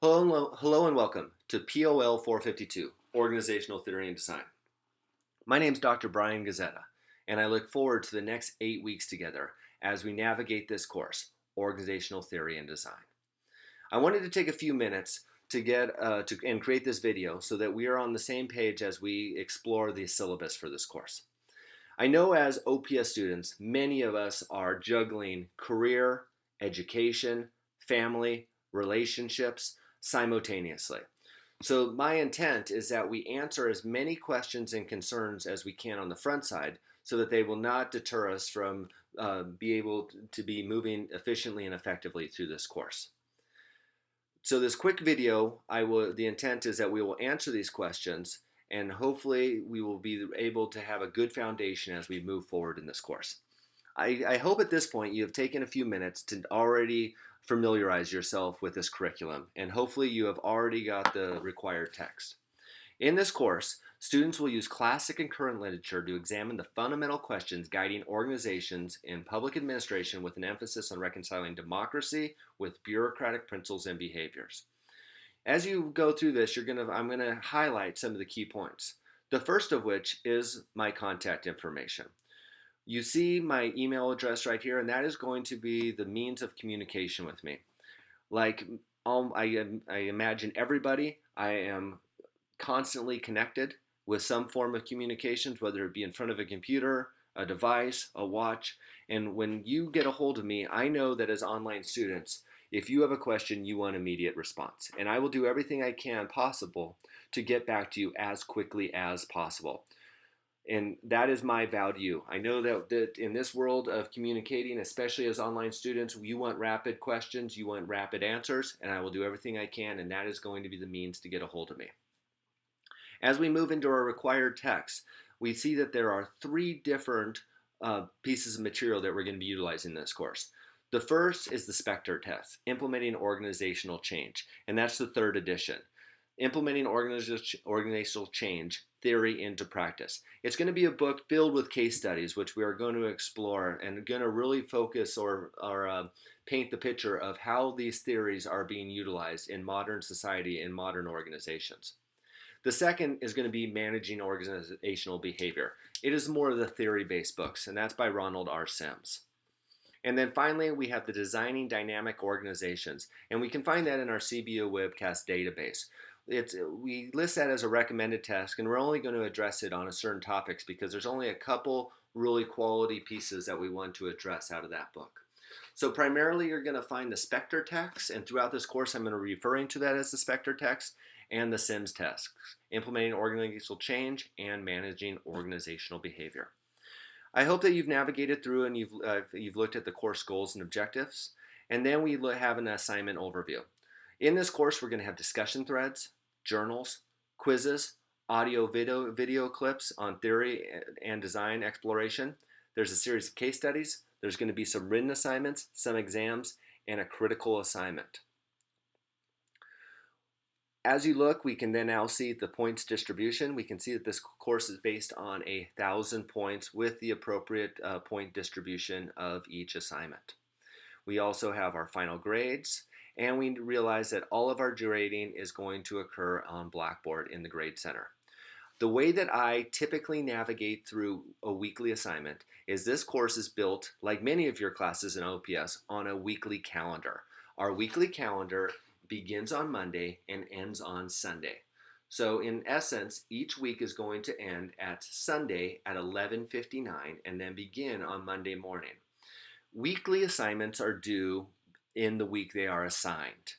Hello and welcome to POL452, Organizational Theory and Design. My name is Dr. Brian Gazzetta, and I look forward to the next 8 weeks together as we navigate this course, Organizational Theory and Design. I wanted to take a few minutes to and create this video so that we are on the same page as we explore the syllabus for this course. I know as OPS students, many of us are juggling career, education, family, relationships simultaneously. So my intent is that we answer as many questions and concerns as we can on the front side so that they will not deter us from be able to be moving efficiently and effectively through this course. So this quick video, the intent is that we will answer these questions and hopefully we will be able to have a good foundation as we move forward in this course. I hope at this point you have taken a few minutes to already familiarize yourself with this curriculum, and hopefully you have already got the required text. In this course, students will use classic and current literature to examine the fundamental questions guiding organizations in public administration with an emphasis on reconciling democracy with bureaucratic principles and behaviors. As you go through this, I'm going to highlight some of the key points. The first of which is my contact information. You see my email address right here, and that is going to be the means of communication with me. Like I imagine everybody, I am constantly connected with some form of communications, whether it be in front of a computer, a device, a watch. And when you get a hold of me, I know that as online students, if you have a question, you want immediate response. And I will do everything I can possible to get back to you as quickly as possible. And that is my value. I know that in this world of communicating, especially as online students, you want rapid questions, you want rapid answers, and I will do everything I can, and that is going to be the means to get a hold of me. As we move into our required text, we see that there are three different pieces of material that we're going to be utilizing in this course. The first is the Spectre test, Implementing Organizational Change, and that's the third edition. Implementing Organizational Change Theory into Practice. It's going to be a book filled with case studies, which we are going to explore and going to really focus or paint the picture of how these theories are being utilized in modern society and modern organizations. The second is going to be Managing Organizational Behavior. It is more of the theory-based books, and that's by Ronald R. Sims. And then finally, we have the Designing Dynamic Organizations, and we can find that in our CBO webcast database. We list that as a recommended task, and we're only going to address it on certain topics because there's only a couple really quality pieces that we want to address out of that book. So primarily, you're going to find the Spectre text, and throughout this course, I'm going to be referring to that as the Spectre text, and the Sims tasks, Implementing Organizational Change and Managing Organizational Behavior. I hope that you've navigated through and you've looked at the course goals and objectives, and then we have an assignment overview. In this course, we're going to have discussion threads, journals, quizzes, audio video clips on theory and design exploration. There's a series of case studies. There's going to be some written assignments, some exams, and a critical assignment. As you look, we can then now see the points distribution. We can see that this course is based on 1,000 points with the appropriate point distribution of each assignment. We also have our final grades, and we realize that all of our grading is going to occur on Blackboard in the Grade Center. The way that I typically navigate through a weekly assignment is this course is built, like many of your classes in OPS, on a weekly calendar. Our weekly calendar begins on Monday and ends on Sunday. So in essence, each week is going to end at Sunday at 11:59 and then begin on Monday morning. Weekly assignments are due in the week they are assigned.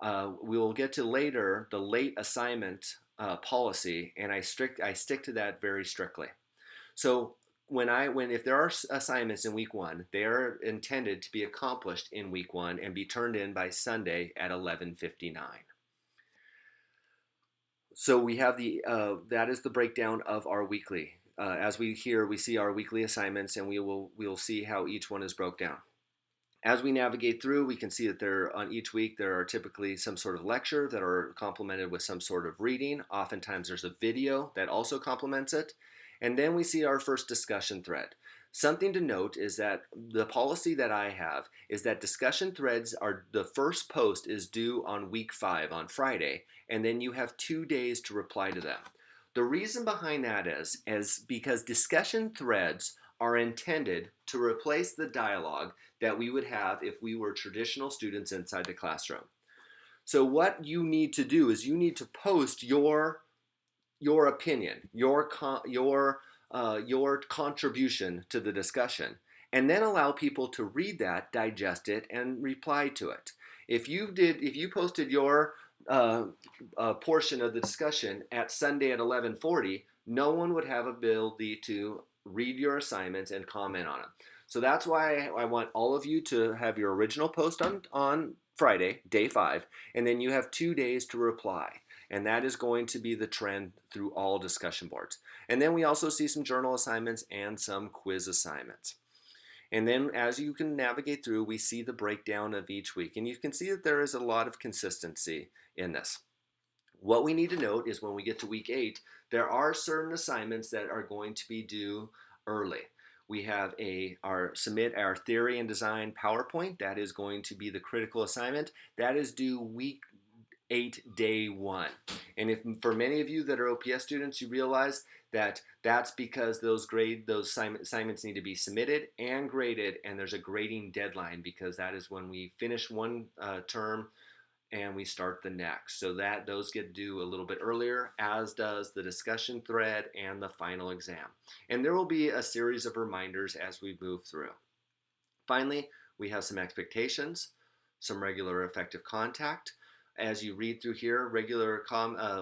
We will get to later the late assignment policy, and I stick to that very strictly. So if there are assignments in week one, they are intended to be accomplished in week one and be turned in by Sunday at 11:59. So we have that is the breakdown of our weekly. As we see our weekly assignments, and we'll see how each one is broke down. As we navigate through, we can see that on each week there are typically some sort of lecture that are complemented with some sort of reading. Oftentimes there's a video that also complements it. And then we see our first discussion thread. Something to note is that the policy that I have is that discussion threads are the first post is due on week 5 on Friday, and then you have 2 days to reply to them. The reason behind that is because discussion threads are intended to replace the dialogue that we would have if we were traditional students inside the classroom. So what you need to do is you need to post your opinion, your contribution to the discussion, and then allow people to read that, digest it, and reply to it. If you posted your portion of the discussion at Sunday at 11:40, no one would have ability to read your assignments and comment on them. So that's why I want all of you to have your original post on Friday, day 5, and then you have 2 days to reply. And that is going to be the trend through all discussion boards. And then we also see some journal assignments and some quiz assignments. And then as you can navigate through, we see the breakdown of each week. And you can see that there is a lot of consistency in this. What we need to note is when we get to week 8, there are certain assignments that are going to be due early. We have submit our theory and design PowerPoint. That is going to be the critical assignment. That is due week 8, day 1. And if for many of you that are OPS students, you realize that that's because those assignments need to be submitted and graded, and there's a grading deadline because that is when we finish one term and we start the next. So that those get due a little bit earlier, as does the discussion thread and the final exam. And there will be a series of reminders as we move through. Finally, we have some expectations, some regular effective contact. As you read through here, regular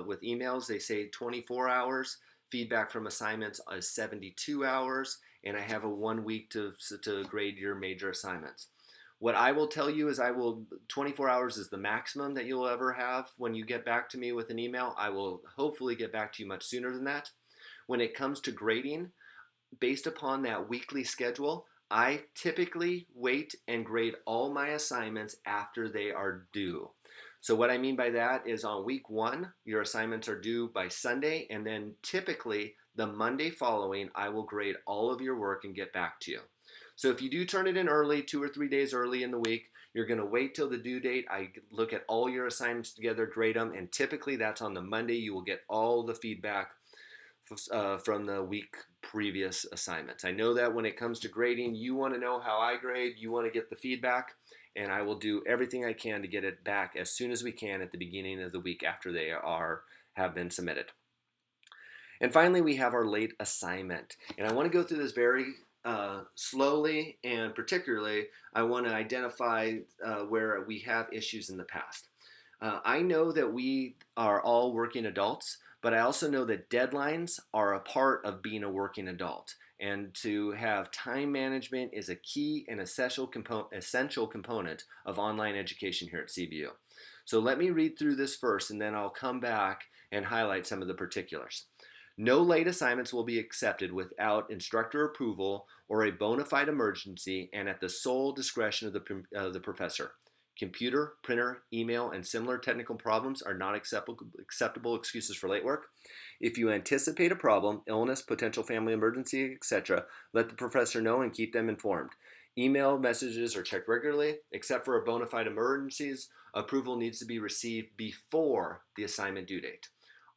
with emails, they say 24 hours. Feedback from assignments is 72 hours. And I have a 1 week to grade your major assignments. What I will tell you is 24 hours is the maximum that you'll ever have when you get back to me with an email. I will hopefully get back to you much sooner than that. When it comes to grading, based upon that weekly schedule, I typically wait and grade all my assignments after they are due. So what I mean by that is on week 1, your assignments are due by Sunday, and then typically the Monday following, I will grade all of your work and get back to you. So if you do turn it in early, 2 or 3 days early in the week, you're going to wait till the due date. I look at all your assignments together, grade them, and typically that's on the Monday. You will get all the feedback from the week previous assignments. I know that when it comes to grading, you want to know how I grade, you want to get the feedback, and I will do everything I can to get it back as soon as we can at the beginning of the week after they have been submitted. And finally, we have our late assignment. And I want to go through this very slowly, and particularly, I want to identify where we have issues in the past. I know that we are all working adults, but I also know that deadlines are a part of being a working adult. And to have time management is a key and essential component of online education here at CBU. So let me read through this first, and then I'll come back and highlight some of the particulars. No late assignments will be accepted without instructor approval or a bona fide emergency and at the sole discretion of the professor. Computer, printer, email, and similar technical problems are not acceptable excuses for late work. If you anticipate a problem, illness, potential family emergency, etc., let the professor know and keep them informed. Email messages are checked regularly. Except for bona fide emergencies, approval needs to be received before the assignment due date.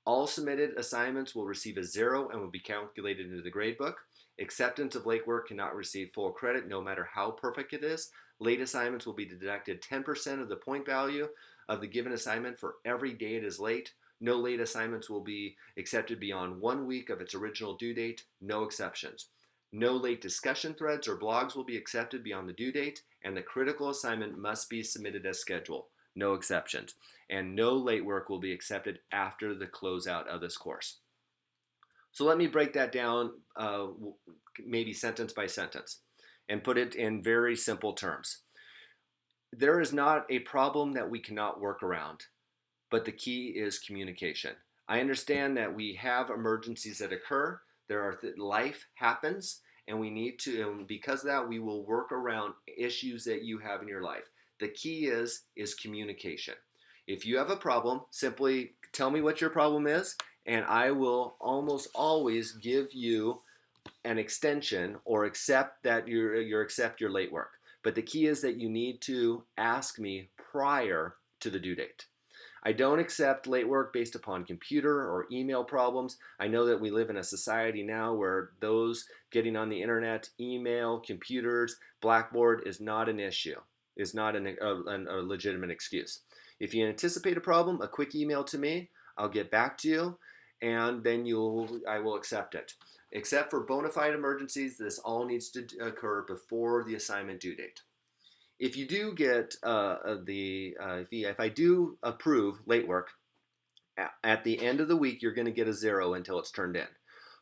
All submitted assignments will receive a 0 and will be calculated into the gradebook. Acceptance of late work cannot receive full credit no matter how perfect it is. Late assignments will be deducted 10% of the point value of the given assignment for every day it is late. No late assignments will be accepted beyond 1 week of its original due date. No exceptions. No late discussion threads or blogs will be accepted beyond the due date, and the critical assignment must be submitted as scheduled. No exceptions. And no late work will be accepted after the closeout of this course. So let me break that down maybe sentence by sentence and put it in very simple terms. There is not a problem that we cannot work around, but the key is communication. I understand that we have emergencies that occur. Life happens, and we need to, and because of that, we will work around issues that you have in your life. The key is communication. If you have a problem, simply tell me what your problem is, and I will almost always give you an extension or accept that you accept your late work. But the key is that you need to ask me prior to the due date. I don't accept late work based upon computer or email problems. I know that we live in a society now where those getting on the internet, email, computers, Blackboard is not an issue, is not a legitimate excuse. If you anticipate a problem, a quick email to me, I'll get back to you, and then I will accept it. Except for bona fide emergencies, this all needs to occur before the assignment due date. If you do get if I do approve late work, at the end of the week, you're going to get a 0 until it's turned in.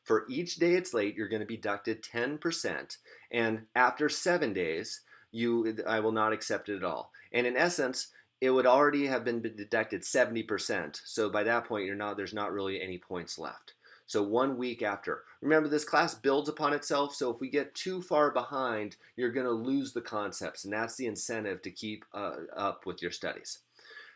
For each day it's late, you're going to be deducted 10%, and after 7 days, I will not accept it at all. And in essence, it would already have been deducted 70%. So by that point, there's not really any points left. So 1 week after. Remember, this class builds upon itself, so if we get too far behind, you're going to lose the concepts, and that's the incentive to keep up with your studies.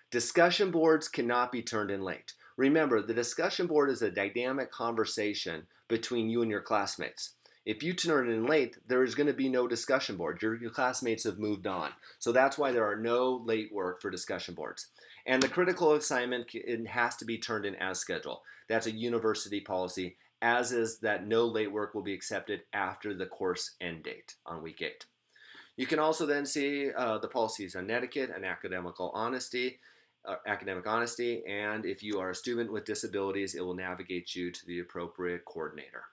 Discussion boards cannot be turned in late. Remember, the discussion board is a dynamic conversation between you and your classmates. If you turn it in late, there is going to be no discussion board. Your classmates have moved on. So that's why there are no late work for discussion boards. And the critical assignment, it has to be turned in as scheduled. That's a university policy, as is that no late work will be accepted after the course end date on week 8. You can also then see the policies on etiquette and academic honesty, and if you are a student with disabilities, it will navigate you to the appropriate coordinator.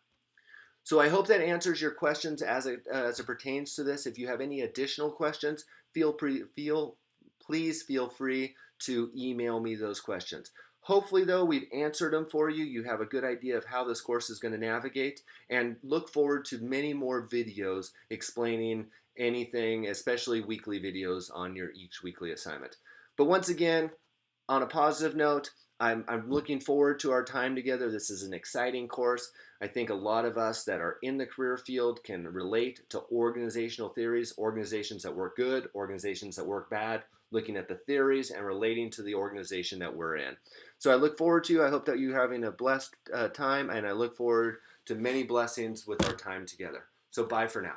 So I hope that answers your questions as it pertains to this. If you have any additional questions, please feel free to email me those questions. Hopefully, though, we've answered them for you. You have a good idea of how this course is going to navigate, and look forward to many more videos explaining anything, especially weekly videos on your each weekly assignment. But once again, on a positive note, I'm looking forward to our time together. This is an exciting course. I think a lot of us that are in the career field can relate to organizational theories, organizations that work good, organizations that work bad, looking at the theories and relating to the organization that we're in. So I look forward to, I hope that you're having a blessed time, and I look forward to many blessings with our time together. So bye for now.